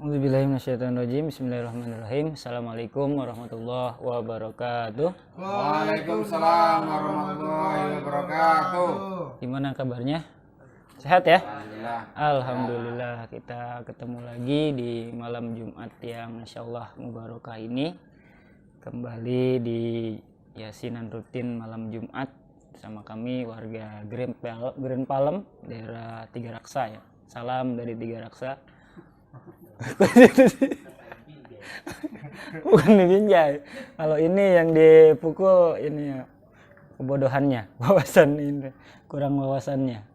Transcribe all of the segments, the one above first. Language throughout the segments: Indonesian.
A'udzubillahi minasyaitonirrajim. Bismillahirrahmanirrahim. Assalamualaikum warahmatullahi wabarakatuh. Waalaikumsalam warahmatullahi wabarakatuh. Gimana kabarnya? Sehat ya? Alhamdulillah. Alhamdulillah, kita ketemu lagi di malam Jumat yang insyaallah mubarakah ini. Kembali di yasinan rutin malam Jumat bersama kami warga Grand Palem, daerah Tiga Raksa ya. Salam dari Tiga Raksa. Bukan dibinjai. Kalau ini yang dipukul ini ya, kebodohannya, kurang wawasannya.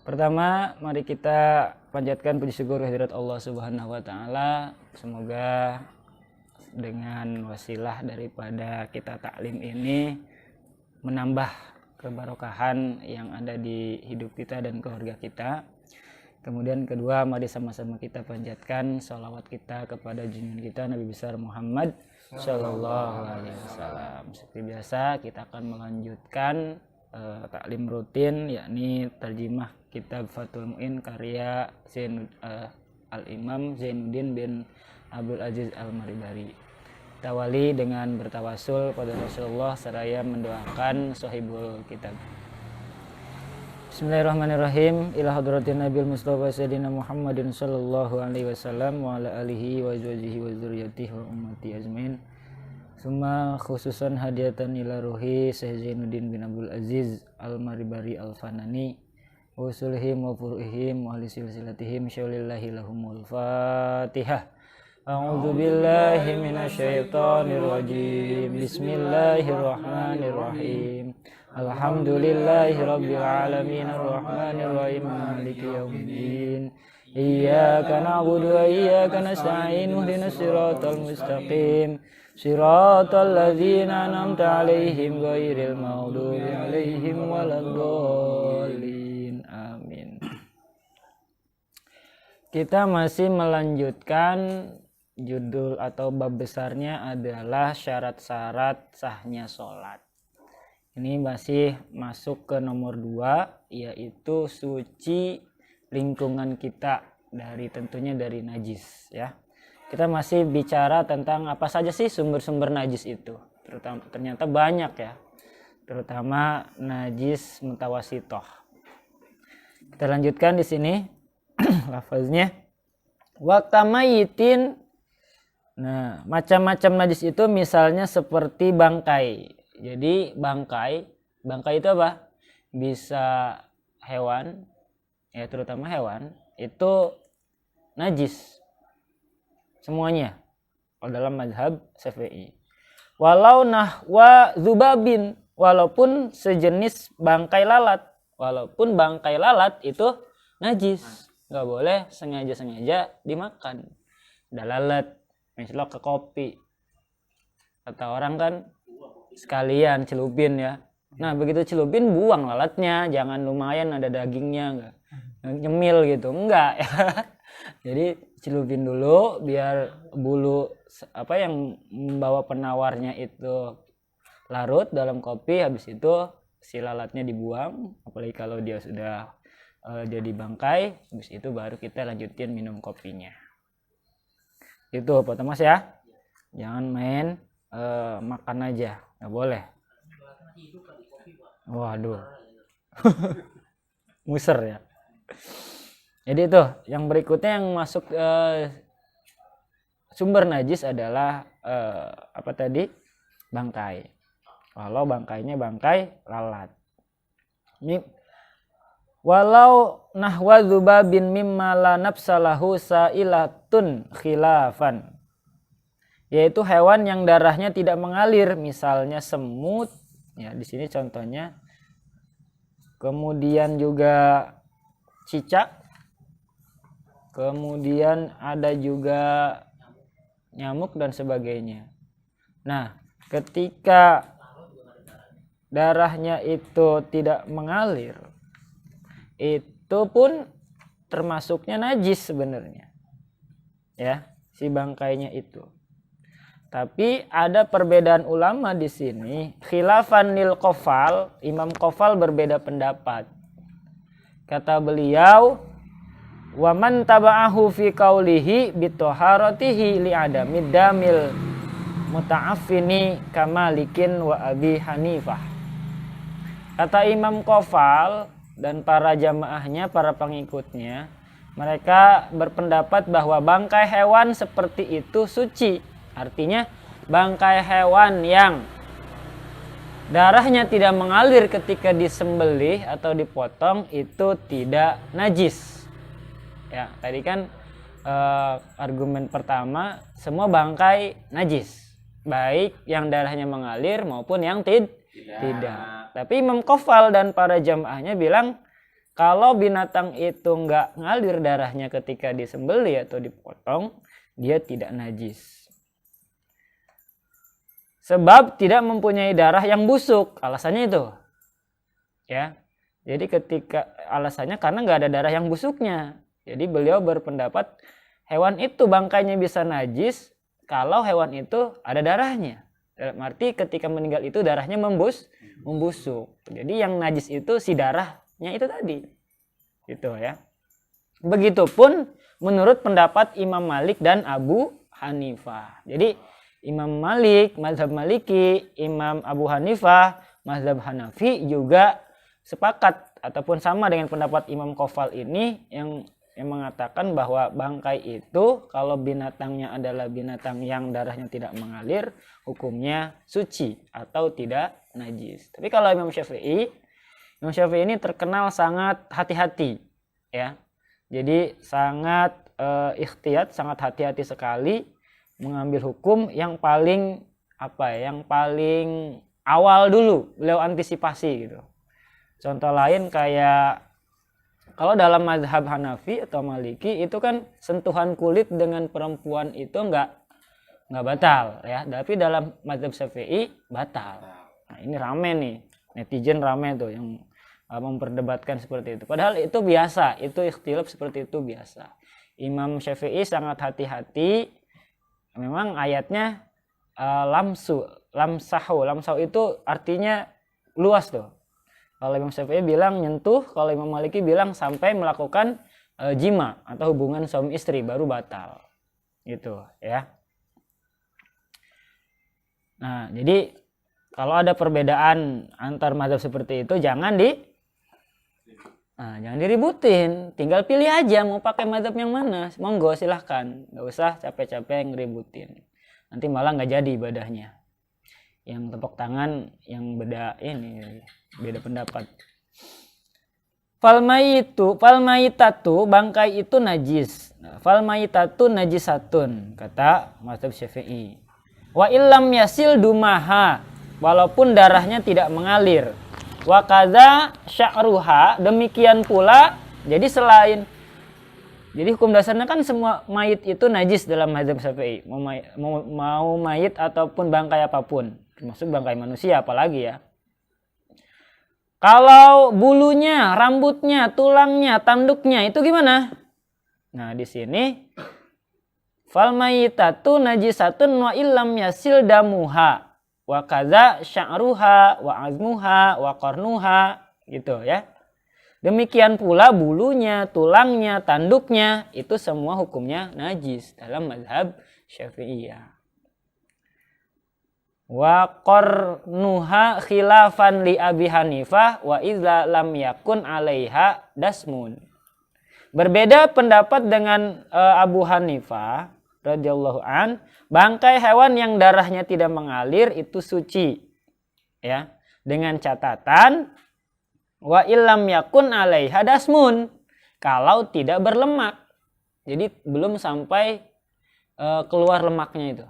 Pertama, mari kita panjatkan puji syukur kehadirat Allah Subhanahu wa taala. Semoga dengan wasilah daripada kita taklim ini menambah keberkahan yang ada di hidup kita dan keluarga kita. Kemudian kedua, mari sama-sama kita panjatkan sholawat kita kepada junjungan kita Nabi besar Muhammad Sallallahu Alaihi Wasallam. Seperti biasa, kita akan melanjutkan taklim rutin, yakni terjemah kitab Fathul Mu'in karya Al-Imam Zainuddin bin Abdul Aziz Al-Maribari. Tawali dengan bertawasul pada Rasulullah seraya mendoakan sahibul kitab. Bismillahirrahmanirrahim. Ila hadratin Nabil Mustafa Sayyidina Muhammadin sallallahu alaihi wasallam wa ala alihi wa azwajihi wa dzurriyyatihi wa ummati ajmain. Summa khususan hadiatan ila ruhi Syekh Zainuddin bin Abdul Aziz Al-Maribari Al-Fanani wa usulihim wa furu'ihim wa ahli silsilatihim syaulillahi lahumul Fatihah. A'udzu billahi minasyaitonir rajim. Bismillahirrahmanirrahim. Alhamdulillahi rabbil alamin arrahmanir rahim maliki yaumiddin. Iyyaka na'budu wa iyyaka nasta'in ihdinas siratal mustaqim. Siratal ladzina an'amta 'alaihim ghairil maghdubi 'alaihim waladdallin. Amin. Kita masih melanjutkan judul atau bab besarnya adalah syarat-syarat sahnya sholat. Ini masih masuk ke nomor 2, yaitu suci lingkungan kita tentunya dari najis ya. Kita masih bicara tentang apa saja sih sumber-sumber najis itu. Ternyata banyak ya. Terutama najis mutawasitoh. Kita lanjutkan di sini lafaznya. Waqtamayitin. Nah, macam-macam najis itu misalnya seperti bangkai. Jadi bangkai itu apa? Bisa hewan, ya terutama hewan itu najis semuanya. Kalau dalam mazhab Syafi'i. Walau nahwa zubabin, walaupun sejenis bangkai lalat, walaupun bangkai lalat itu najis, nggak boleh sengaja dimakan. Ada lalat, misalnya ke kopi, kata orang kan sekalian celupin ya. Nah begitu celupin buang lalatnya, jangan lumayan ada dagingnya enggak nyemil gitu, enggak ya. Jadi celupin dulu biar bulu apa yang membawa penawarnya itu larut dalam kopi, habis itu si lalatnya dibuang, apalagi kalau dia sudah jadi bangkai, habis itu baru kita lanjutin minum kopinya. Itu Pak Thomas ya. Jangan main makan aja, nggak boleh. Waduh. Muser ya. Jadi itu yang berikutnya yang masuk sumber najis adalah apa tadi? Bangkai. Kalau bangkainya bangkai lalat. Ini walau nahwa dzubabin mimma la nafsalahu sa'ilatun khilafan. Yaitu hewan yang darahnya tidak mengalir, misalnya semut, ya di sini contohnya. Kemudian juga cicak. Kemudian ada juga nyamuk dan sebagainya. Nah, ketika darahnya itu tidak mengalir, itu pun termasuknya najis sebenarnya. Ya, si bangkainya itu. Tapi ada perbedaan ulama di sini. Khilafan lil Qofal, Imam Qofal berbeda pendapat. Kata beliau, Wa man taba'ahu fi qaulihi bitoharatihi li adami damil muta'affini kamalikin wa Abi Hanifah. Kata Imam Qofal dan para jamaahnya, para pengikutnya, mereka berpendapat bahwa bangkai hewan seperti itu suci. Artinya bangkai hewan yang darahnya tidak mengalir ketika disembelih atau dipotong itu tidak najis. Ya, tadi kan argumen pertama, semua bangkai najis, baik yang darahnya mengalir maupun yang tidak. Tapi Imam Qofal dan para jamaahnya bilang kalau binatang itu nggak ngalir darahnya ketika disembelih atau dipotong, dia tidak najis. Sebab tidak mempunyai darah yang busuk, alasannya itu. Ya. Jadi ketika alasannya karena nggak ada darah yang busuknya. Jadi beliau berpendapat hewan itu bangkainya bisa najis kalau hewan itu ada darahnya. Dalam arti ketika meninggal itu darahnya membusuk. Jadi yang najis itu si darahnya itu tadi. Gitu ya. Begitupun menurut pendapat Imam Malik dan Abu Hanifah. Jadi Imam Malik, mazhab Maliki, Imam Abu Hanifah, mazhab Hanafi juga sepakat ataupun sama dengan pendapat Imam Qofal ini yang mengatakan bahwa bangkai itu kalau binatangnya adalah binatang yang darahnya tidak mengalir, hukumnya suci atau tidak najis. Tapi kalau Imam Syafi'i ini terkenal sangat hati-hati, ya. Jadi sangat ikhtiyat, sangat hati-hati sekali mengambil hukum yang paling awal dulu beliau antisipasi gitu. Contoh lain kayak kalau dalam mazhab Hanafi atau Maliki itu kan sentuhan kulit dengan perempuan itu enggak batal ya, tapi dalam mazhab Syafi'i batal. Nah, ini rame nih, netizen rame tuh yang memperdebatkan seperti itu. Padahal itu biasa, itu ikhtilaf seperti itu biasa. Imam Syafi'i sangat hati-hati. Memang ayatnya lamsahu itu artinya luas tuh. Kalau Imam Syafi'i bilang nyentuh, kalau Imam Maliki bilang sampai melakukan jima atau hubungan suami istri baru batal. Gitu ya. Nah, jadi kalau ada perbedaan antar mazhab seperti itu jangan diributin, tinggal pilih aja mau pakai mazhab yang mana, monggo silahkan, nggak usah capek-capek ngeributin, nanti malah nggak jadi ibadahnya. Yang tepuk tangan yang beda pendapat. Falmaitatu bangkai itu najis. Falmaitatu najisatun kata mazhab Syafi'i. Wa illam yasil dumaha walaupun darahnya tidak mengalir. Wa kadza sya'ruha demikian pula jadi hukum dasarnya kan semua mayit itu najis dalam mazhab Syafi'i, mau mayit ataupun bangkai apapun, termasuk bangkai manusia apalagi ya. Kalau bulunya, rambutnya, tulangnya, tanduknya itu gimana? Nah, di sini fal mayitatu najisatun wa illam yasil damuha wa kadza sya'ruha wa azmuha wa qarnuha gitu ya. Demikian pula bulunya, tulangnya, tanduknya itu semua hukumnya najis dalam mazhab Syafi'iyah. Wa qarnuha khilafan li Abi Hanifah wa idza lam yakun 'alaiha dasmun. Berbeda pendapat dengan Abu Hanifah radhiyallahu an, bangkai hewan yang darahnya tidak mengalir itu suci. Ya, dengan catatan wa illam yakun 'alaiha dasmun, kalau tidak berlemak. Jadi belum sampai keluar lemaknya itu.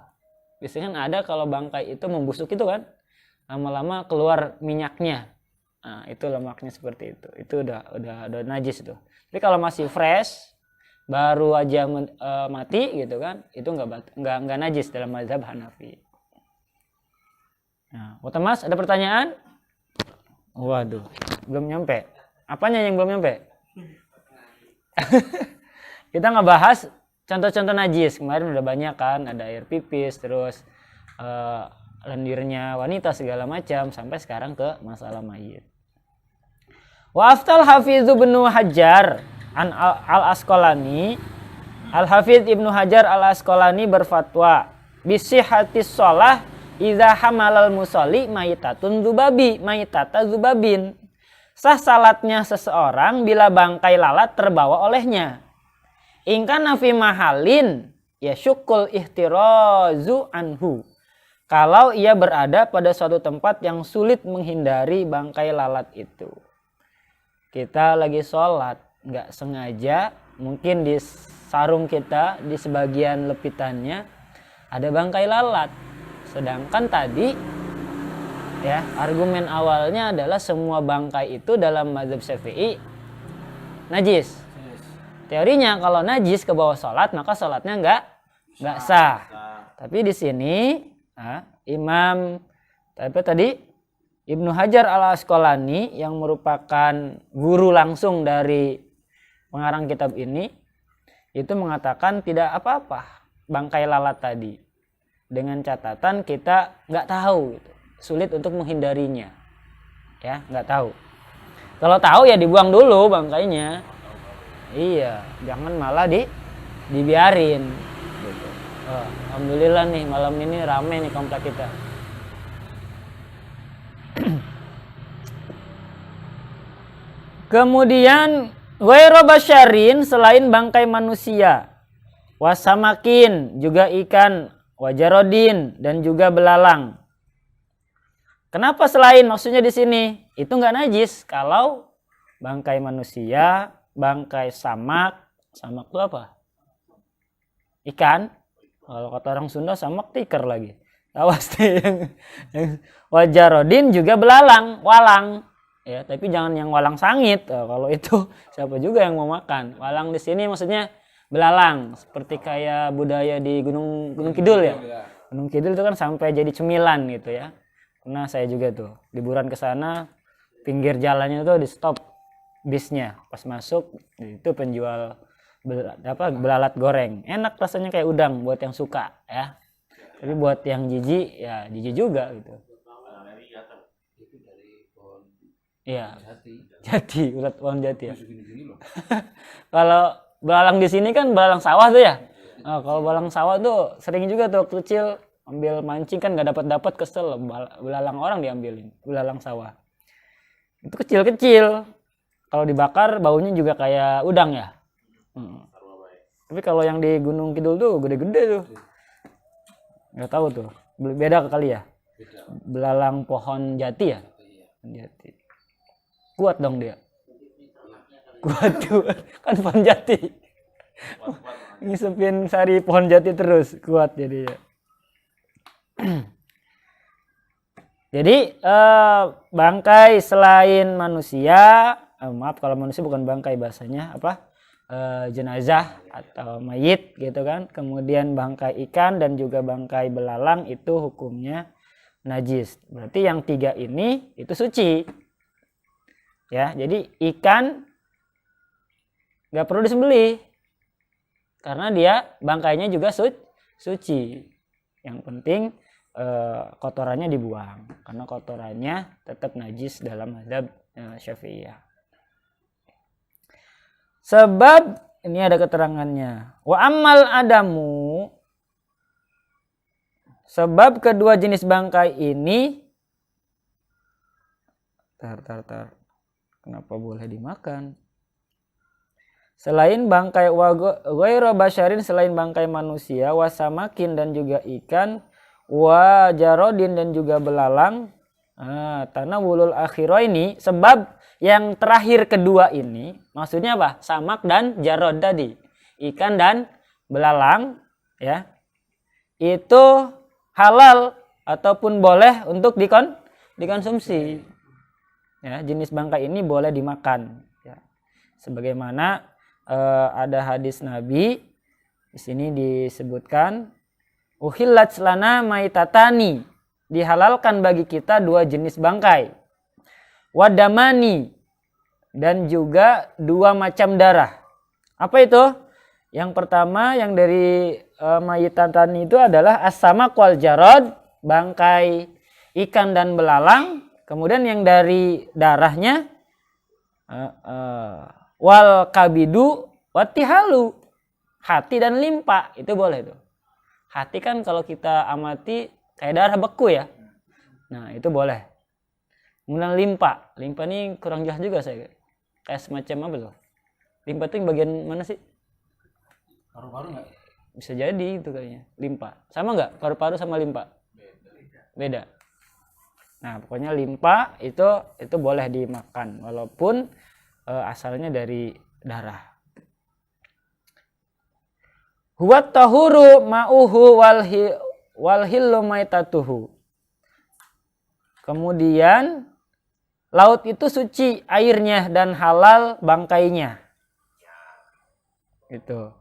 Biasanya kan ada kalau bangkai itu membusuk itu kan, lama-lama keluar minyaknya. Nah, itu lemaknya seperti itu. Itu udah najis itu. Tapi kalau masih fresh, baru aja mati gitu kan, itu nggak najis dalam mazhab Hanafi. Nah, Mas, ada pertanyaan? Waduh, belum nyampe. Apanya yang belum nyampe? Kita ngebahas contoh-contoh najis. Kemarin udah banyak kan, ada air pipis, terus lendirnya wanita segala macam, sampai sekarang ke masalah mayit. Wa aftal Hafiz bin Hajar Al-Asqalani, Al-Hafidz Ibnu Hajar Al-Asqalani berfatwa, bisihhatis shalah idza hamalal musolli maitatun zubabi maitata zubabin. Sah salatnya seseorang bila bangkai lalat terbawa olehnya. In kana fi mahalin yasyuqqul ihtirazu anhu. Kalau ia berada pada suatu tempat yang sulit menghindari bangkai lalat itu. Kita lagi sholat, nggak sengaja, mungkin di sarung kita, di sebagian lepitannya, ada bangkai lalat. Sedangkan tadi, ya, argumen awalnya adalah semua bangkai itu dalam mazhab Syafi'i najis. Teorinya kalau najis ke bawah sholat, maka sholatnya nggak sah. Tapi di sini Imam tadi Ibnu Hajar Al-Asqalani yang merupakan guru langsung dari pengarang kitab ini itu mengatakan tidak apa-apa bangkai lalat tadi, dengan catatan kita nggak tahu gitu. Sulit untuk menghindarinya, ya nggak tahu. Kalau tahu ya dibuang dulu bangkainya. Iya, jangan malah dibiarin. Gitu. Alhamdulillah nih malam ini rame nih komplek kita. Kemudian ghairu basyarin selain bangkai manusia, wasamakin juga ikan, wajarodin dan juga belalang. Kenapa selain? Maksudnya di sini itu nggak najis kalau bangkai manusia, bangkai samak itu apa? Ikan. Kalau kata orang Sunda samak tiker lagi. Awas yang wajarodin juga belalang, walang. Ya, tapi jangan yang walang sangit. Kalau itu siapa juga yang mau makan? Walang di sini maksudnya belalang, seperti kayak budaya di Gunung Kidul ya. Gunung Kidul itu kan sampai jadi cemilan gitu ya. Nah, saya juga tuh liburan ke sana, pinggir jalannya tuh di stop bisnya. Pas masuk itu penjual belalat goreng. Enak rasanya kayak udang buat yang suka ya. Tapi buat yang jijik ya jijik juga gitu. Iya. Jati, ulat pohon jati ya. Kalau belalang di sini kan belalang sawah tuh ya. Nah, kalau belalang sawah tuh sering juga tuh waktu kecil ambil mancing kan nggak dapat kesel, belalang orang diambilin, belalang sawah. Itu kecil-kecil. Kalau dibakar baunya juga kayak udang ya. Tapi kalau yang di Gunung Kidul tuh gede-gede tuh. Nggak tahu tuh. Beda kali ya. Belalang pohon jati ya. Jati. Kuat dong dia. Kuat kan pohon jati. Ngisepin sari pohon jati terus kuat jadi ya. Jadi bangkai selain manusia, maaf kalau manusia bukan bangkai bahasanya apa? Jenazah atau mayit gitu kan. Kemudian bangkai ikan dan juga bangkai belalang itu hukumnya najis. Berarti yang tiga ini itu suci. Ya, jadi ikan nggak perlu disembelih karena dia bangkainya juga suci. Yang penting kotorannya dibuang karena kotorannya tetap najis dalam mazhab Syafi'iyah. Sebab ini ada keterangannya. Wa ammal adamu, sebab kedua jenis bangkai ini tar. Kenapa boleh dimakan? Selain bangkai ghairu basyarin, selain bangkai manusia, wasamakin dan juga ikan, wajarodin dan juga belalang. Tanawulul akhiro ini, sebab yang terakhir kedua ini, maksudnya apa? Samak dan jarod tadi, ikan dan belalang, ya, itu halal ataupun boleh untuk dikonsumsi. Ya, jenis bangkai ini boleh dimakan. Ya. Sebagaimana ada hadis Nabi di sini disebutkan, uhillat lana maitatani, dihalalkan bagi kita dua jenis bangkai, wadamani, dan juga dua macam darah. Apa itu? Yang pertama yang dari maitatani itu adalah as-samak wal jarod, bangkai ikan dan belalang. Kemudian yang dari darahnya wal kabidu watihalu, hati dan limpa itu boleh tuh. Hati kan kalau kita amati kayak darah beku ya, nah itu boleh. Kemudian limpa ini kurang jelas juga saya, kayak semacam apa tuh? Limpa itu yang bagian mana sih? Paru-paru nggak? Bisa jadi itu kayaknya. Limpa sama nggak paru-paru sama limpa? Beda. Nah pokoknya limpa itu boleh dimakan walaupun asalnya dari darah. Huwa tahuru ma'uhu wal hillu maitatuhu. Kemudian laut itu suci airnya dan halal bangkainya. Gitu.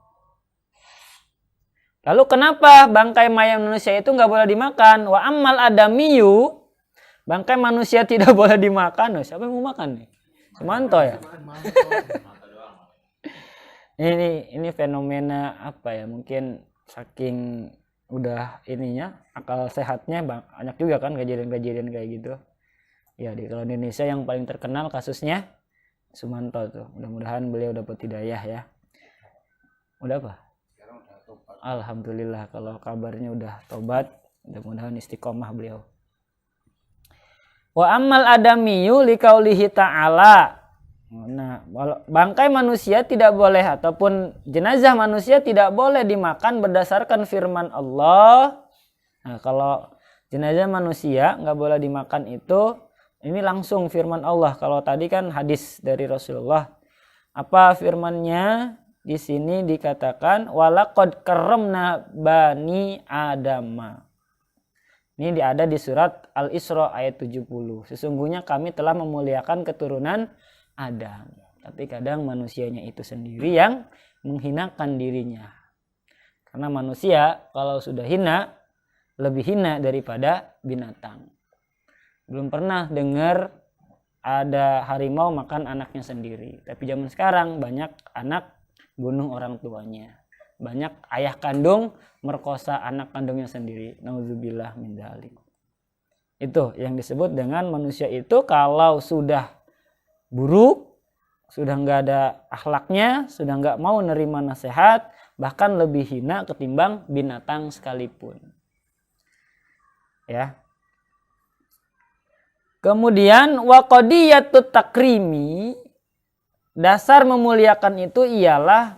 Lalu kenapa bangkai mayat manusia itu nggak boleh dimakan? Wa ammal adamiyu, bangkai manusia tidak boleh dimakan. Oh, siapa yang mau makan nih? Sumanto ya. Ini fenomena apa ya? Mungkin saking udah ininya akal sehatnya banyak juga kan kejadian-kejadian kayak gitu. Ya kalau di Indonesia yang paling terkenal kasusnya Sumanto tuh. Mudah-mudahan beliau dapat hidayah ya. Udah apa? Alhamdulillah kalau kabarnya udah tobat, mudah-mudahan istiqomah beliau. Wa ammal adamiyu liqaulihi ta'ala. Nah, bangkai manusia tidak boleh ataupun jenazah manusia tidak boleh dimakan berdasarkan firman Allah. Nah, kalau jenazah manusia nggak boleh dimakan itu, ini langsung firman Allah. Kalau tadi kan hadis dari Rasulullah. Apa firmannya? Di sini dikatakan walaqad karramna bani Adama. Ini ada di surat Al-Isra ayat 70. Sesungguhnya kami telah memuliakan keturunan Adam. Tapi kadang manusianya itu sendiri yang menghinakan dirinya. Karena manusia kalau sudah hina, lebih hina daripada binatang. Belum pernah dengar ada harimau makan anaknya sendiri. Tapi zaman sekarang banyak anak bunuh orang tuanya. Banyak ayah kandung merkosa anak kandungnya sendiri. Nauzubillah min dzalik. Itu yang disebut dengan manusia itu kalau sudah buruk, sudah nggak ada akhlaknya, sudah nggak mau nerima nasihat, bahkan lebih hina ketimbang binatang sekalipun. Ya. Kemudian waqadiyatut takrimi, dasar memuliakan itu ialah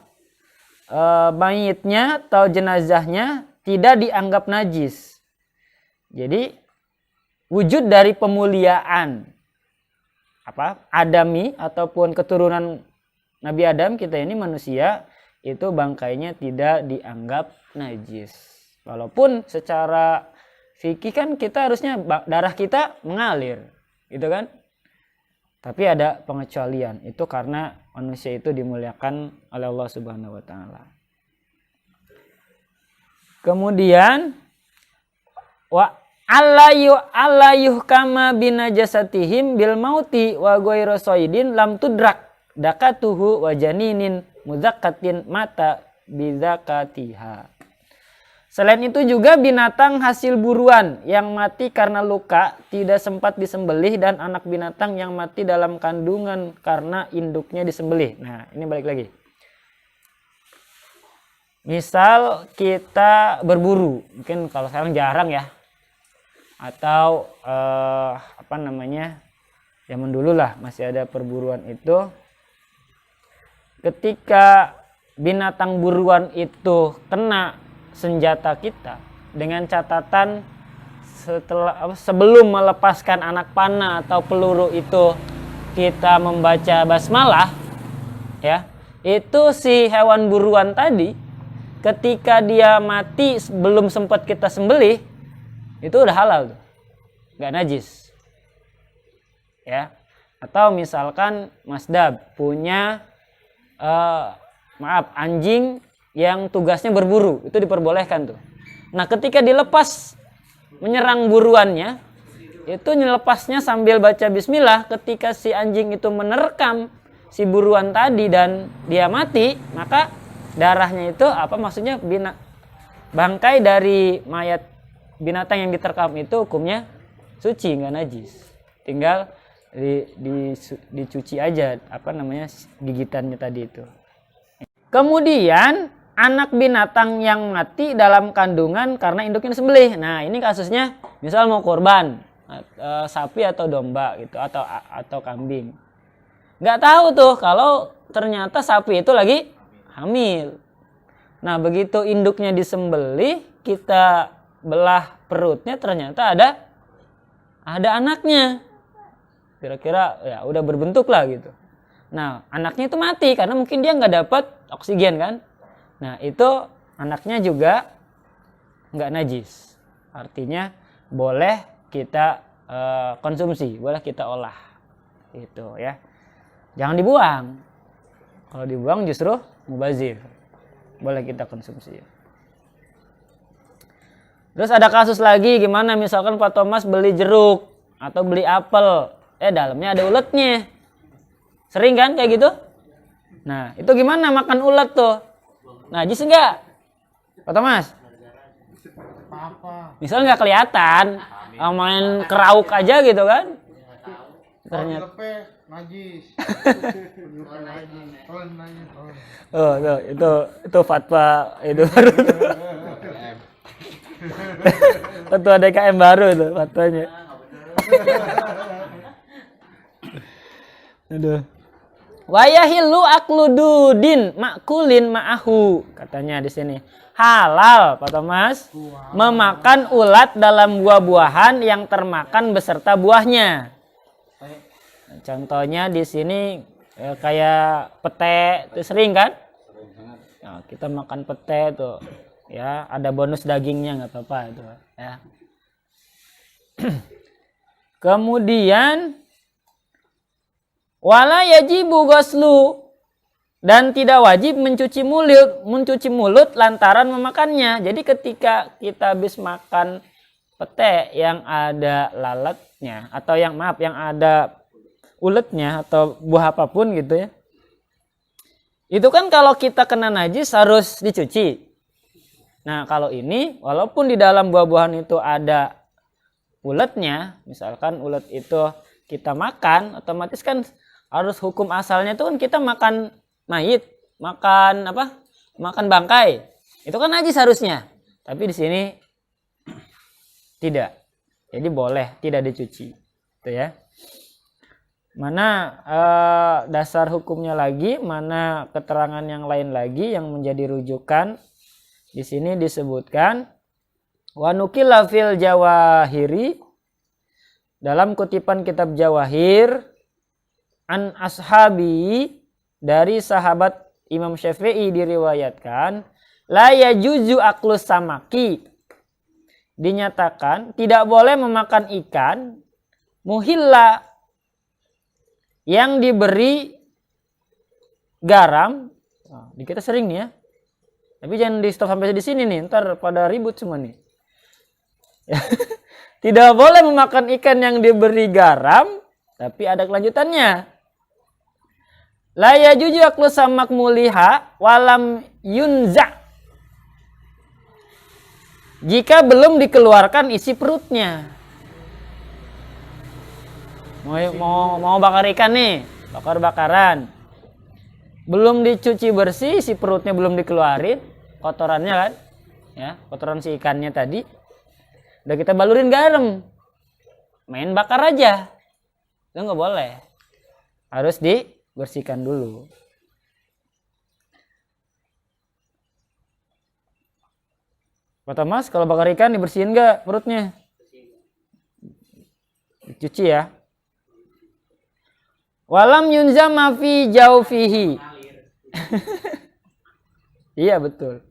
mayitnya atau jenazahnya tidak dianggap najis. Jadi wujud dari pemuliaan Adami ataupun keturunan Nabi Adam, kita ini manusia, itu bangkainya tidak dianggap najis. Walaupun secara fikih kan kita harusnya darah kita mengalir, gitu kan? Tapi ada pengecualian, itu karena manusia itu dimuliakan oleh Allah Subhanahu wa taala. Kemudian allayuh kama binajasatihim bil mauti wa ghairu saidin lam tudrak dakatuhu wa janinin muzakkatin mata bizakatiha. Selain itu juga binatang hasil buruan yang mati karena luka tidak sempat disembelih dan anak binatang yang mati dalam kandungan karena induknya disembelih. Nah, ini balik lagi. Misal kita berburu, mungkin kalau sekarang jarang ya. Atau zaman dulu lah masih ada perburuan itu. Ketika binatang buruan itu kena senjata kita dengan catatan sebelum melepaskan anak panah atau peluru itu kita membaca basmalah, ya, itu si hewan buruan tadi ketika dia mati belum sempat kita sembelih itu udah halal tuh, nggak najis, ya. Atau misalkan Mas Dab punya anjing yang tugasnya berburu, itu diperbolehkan tuh. Nah, ketika dilepas menyerang buruannya, itu melepasnya sambil baca bismillah. Ketika si anjing itu menerkam si buruan tadi dan dia mati, maka darahnya itu maksudnya bangkai dari mayat binatang yang diterkam itu hukumnya suci, nggak najis. Tinggal dicuci aja gigitannya tadi itu. Kemudian anak binatang yang mati dalam kandungan karena induknya disembelih. Nah, ini kasusnya misal mau kurban, sapi atau domba gitu atau kambing. Nggak tahu tuh kalau ternyata sapi itu lagi hamil. Nah, begitu induknya disembelih, kita belah perutnya, ternyata ada anaknya. Kira-kira ya udah berbentuk lah gitu. Nah, anaknya itu mati karena mungkin dia nggak dapat oksigen kan. Nah, itu anaknya juga nggak najis. Artinya boleh kita konsumsi, boleh kita olah. Gitu ya. Jangan dibuang. Kalau dibuang justru mubazir. Boleh kita konsumsi. Terus ada kasus lagi gimana misalkan Pak Thomas beli jeruk atau beli apel, dalamnya ada uletnya. Sering kan kayak gitu? Nah, itu gimana makan ulet tuh? Najis enggak? Pak Thomas? Misal nggak kelihatan, main kerauk aja gitu kan? Ternyata najis. Oh, itu fatwa itu baru tuh. Ketua DKM baru itu fatwanya. Aduh. Wayahillu aklududin makulin ma'ahu, katanya di sini. Halal, Pak Thomas, memakan ulat dalam buah-buahan yang termakan beserta buahnya. Contohnya di sini kayak pete, itu sering kan? Nah, kita makan pete tuh, ya ada bonus dagingnya nggak apa-apa itu, ya. Kemudian wala yajibu ghuslu, dan tidak wajib mencuci mulut lantaran memakannya. Jadi ketika kita habis makan pete yang ada lalatnya atau yang ada uletnya atau buah apapun gitu ya. Itu kan kalau kita kena najis harus dicuci. Nah, kalau ini walaupun di dalam buah-buahan itu ada uletnya, misalkan ulet itu kita makan, otomatis kan harus hukum asalnya itu kan kita makan mayit, makan apa? Makan bangkai. Itu kan najis harusnya. Tapi di sini tidak. Jadi boleh tidak dicuci. Itu ya. Mana dasar hukumnya lagi, mana keterangan yang lain lagi yang menjadi rujukan. Di sini disebutkan wa nukila fil jawahiri, dalam kutipan kitab Jawahir, an ashabi, dari sahabat Imam Syafi'i diriwayatkan, la yajuzu aklus samaki, dinyatakan tidak boleh memakan ikan muhilla yang diberi garam. Nah, kita sering nih ya. Tapi jangan di stop sampai di sini nih, ntar pada ribut semua nih. Tidak boleh memakan ikan yang diberi garam, tapi ada kelanjutannya. La yajuzu aklu samak muliha walam yunza, jika belum dikeluarkan isi perutnya. Mau bakar ikan nih, bakar-bakaran. Belum dicuci bersih, isi perutnya belum dikeluarin, kotorannya kan? Ya, kotoran si ikannya tadi. Udah kita balurin garam. Main bakar aja. Itu enggak boleh. Harus dibersihkan dulu. Pak Thomas, kalau bakar ikan dibersihin enggak perutnya? Dicuci ya. Walam yunzama fi jaufihi. Iya betul.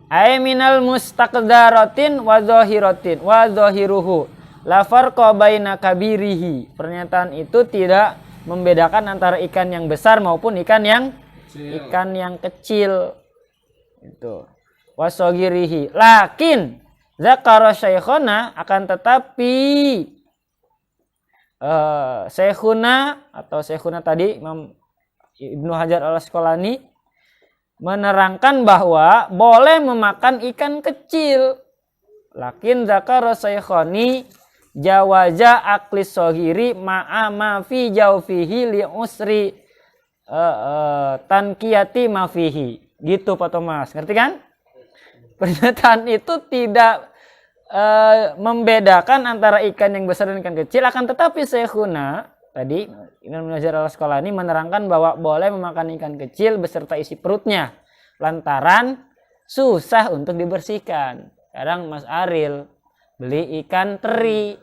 Ay minal mustaqdaratin wa zahiratin wa zahiruhu la farqa baina kabirihi. Pernyataan itu tidak membedakan antara ikan yang besar maupun ikan yang kecil. Itu. Wa sagirihi. Lakin zakara syekhuna, akan tetapi syekhuna atau syekhuna tadi Imam Ibnu Hajar al-Asqalani menerangkan bahwa boleh memakan ikan kecil. Lakin zakara syekhoni, jawaza aklis sohiri ma'a ma fi jaufihi li usri tankiyati ma fihi. Gitu Pak Thomas, ngerti kan? Pernyataan itu tidak membedakan antara ikan yang besar dan ikan kecil, akan tetapi Syekhuna tadi Ibnu Hajar al-Asqalani menerangkan bahwa boleh memakan ikan kecil beserta isi perutnya lantaran susah untuk dibersihkan. Kadang Mas Aril beli ikan teri,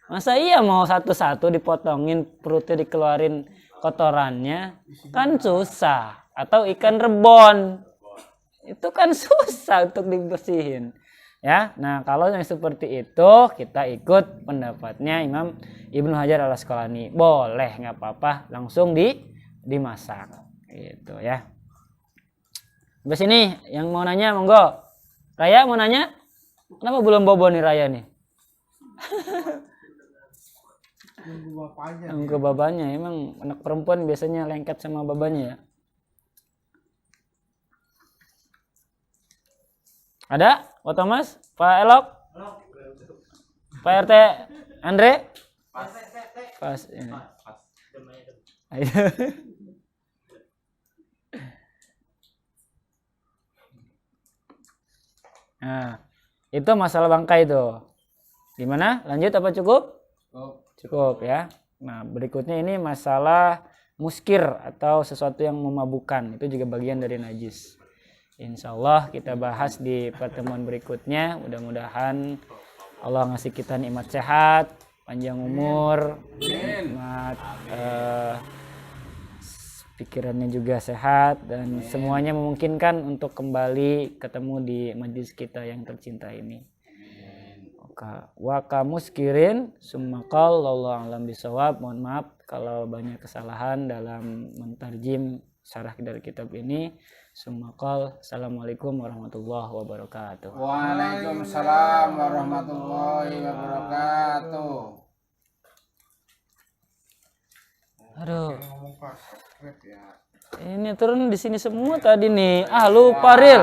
masa iya mau satu-satu dipotongin perutnya dikeluarin kotorannya, kan susah. Atau ikan rebon itu kan susah untuk dibersihin. Ya, nah kalau yang seperti itu kita ikut pendapatnya Imam Ibnu Hajar al-Asqalani, boleh nggak apa-apa langsung dimasak gitu ya. Sampai sini yang mau nanya monggo. Raya mau nanya? Kenapa belum bobo nih Raya nih? Nunggu babanya. Emang anak perempuan biasanya lengket sama babanya ya. Ada? Pak Thomas? Pak Elok? Pak RT Andre? Pas ini. Nah, itu masalah bangkai itu. Gimana? Lanjut apa cukup? Cukup ya. Nah, berikutnya ini masalah muskir atau sesuatu yang memabukkan. Itu juga bagian dari najis. Insya Allah kita bahas di pertemuan berikutnya. Mudah-mudahan Allah ngasih kita nikmat sehat, panjang umur, nikmat pikirannya juga sehat, dan semuanya memungkinkan untuk kembali ketemu di majlis kita yang tercinta ini. Wa kamuskirin summakal wallahu a'lam bisawab. Mohon maaf kalau banyak kesalahan dalam mentarjim syarah dari kitab ini. Summakal. Assalamualaikum warahmatullahi wabarakatuh. Waalaikumsalam warahmatullahi wabarakatuh. Aduh. Ini turun di sini semua tadi nih. Lupa Ril.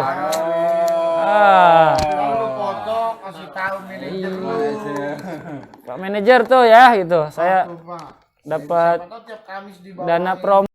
Lu foto kasih tahu manajer lu. Pak manajer tuh ya gitu. Saya dapat dana promo